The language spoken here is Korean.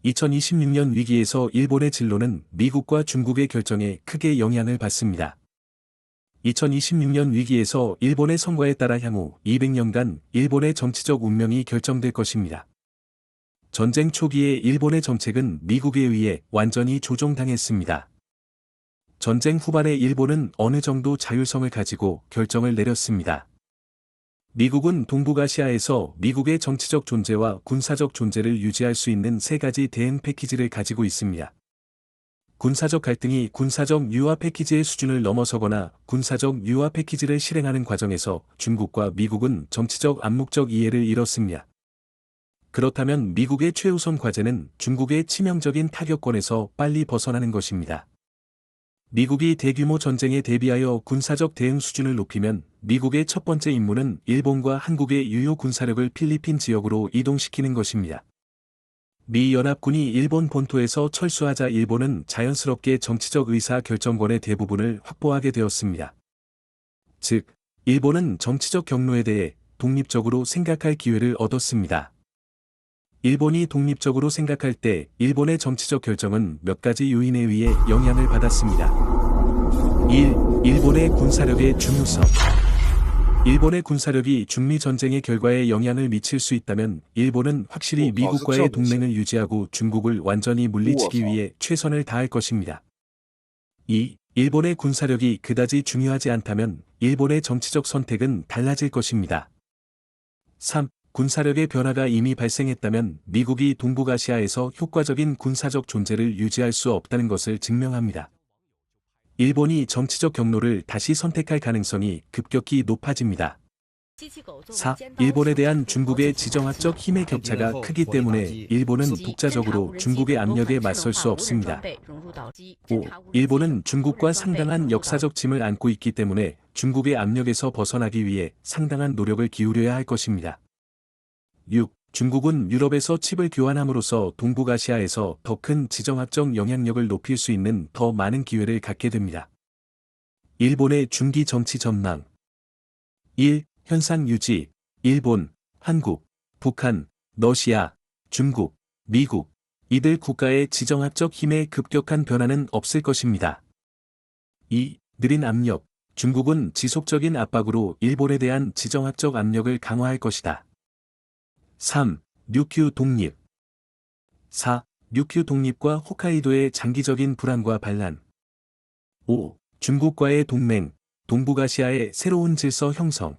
2026년 위기에서 일본의 진로는 미국과 중국의 결정에 크게 영향을 받습니다. 2026년 위기에서 일본의 성과에 따라 향후 200년간 일본의 정치적 운명이 결정될 것입니다. 전쟁 초기에 일본의 정책은 미국에 의해 완전히 조종당했습니다. 전쟁 후반에 일본은 어느 정도 자율성을 가지고 결정을 내렸습니다. 미국은 동북아시아에서 미국의 정치적 존재와 군사적 존재를 유지할 수 있는 세 가지 대응 패키지를 가지고 있습니다. 군사적 갈등이 군사적 유화 패키지의 수준을 넘어서거나 군사적 유화 패키지를 실행하는 과정에서 중국과 미국은 정치적 암묵적 이해를 이뤘습니다. 그렇다면 미국의 최우선 과제는 중국의 치명적인 타격권에서 빨리 벗어나는 것입니다. 미국이 대규모 전쟁에 대비하여 군사적 대응 수준을 높이면 미국의 첫 번째 임무는 일본과 한국의 유효 군사력을 필리핀 지역으로 이동시키는 것입니다. 미 연합군이 일본 본토에서 철수하자 일본은 자연스럽게 정치적 의사 결정권의 대부분을 확보하게 되었습니다. 즉, 일본은 정치적 경로에 대해 독립적으로 생각할 기회를 얻었습니다. 일본이 독립적으로 생각할 때 일본의 정치적 결정은 몇 가지 요인에 의해 영향을 받았습니다. 1. 일본의 군사력의 중요성. 일본의 군사력이 중미 전쟁의 결과에 영향을 미칠 수 있다면 일본은 확실히 미국과의 동맹을 유지하고 중국을 완전히 물리치기 위해 최선을 다할 것입니다. 2. 일본의 군사력이 그다지 중요하지 않다면 일본의 정치적 선택은 달라질 것입니다. 3. 군사력의 변화가 이미 발생했다면 미국이 동북아시아에서 효과적인 군사적 존재를 유지할 수 없다는 것을 증명합니다. 일본이 정치적 경로를 다시 선택할 가능성이 급격히 높아집니다. 4. 일본에 대한 중국의 지정학적 힘의 격차가 크기 때문에 일본은 독자적으로 중국의 압력에 맞설 수 없습니다. 5. 일본은 중국과 상당한 역사적 짐을 안고 있기 때문에 중국의 압력에서 벗어나기 위해 상당한 노력을 기울여야 할 것입니다. 6. 중국은 유럽에서 칩을 교환함으로써 동북아시아에서 더 큰 지정학적 영향력을 높일 수 있는 더 많은 기회를 갖게 됩니다. 일본의 중기 정치 전망. 1. 현상 유지. 일본, 한국, 북한, 러시아, 중국, 미국, 이들 국가의 지정학적 힘의 급격한 변화는 없을 것입니다. 2. 느린 압력. 중국은 지속적인 압박으로 일본에 대한 지정학적 압력을 강화할 것이다. 3. ryukyu 독립. 4. ryukyu 독립과 홋카이도의 장기적인 불안과 반란. 5. 중국과의 동맹, 동북아시아의 새로운 질서 형성.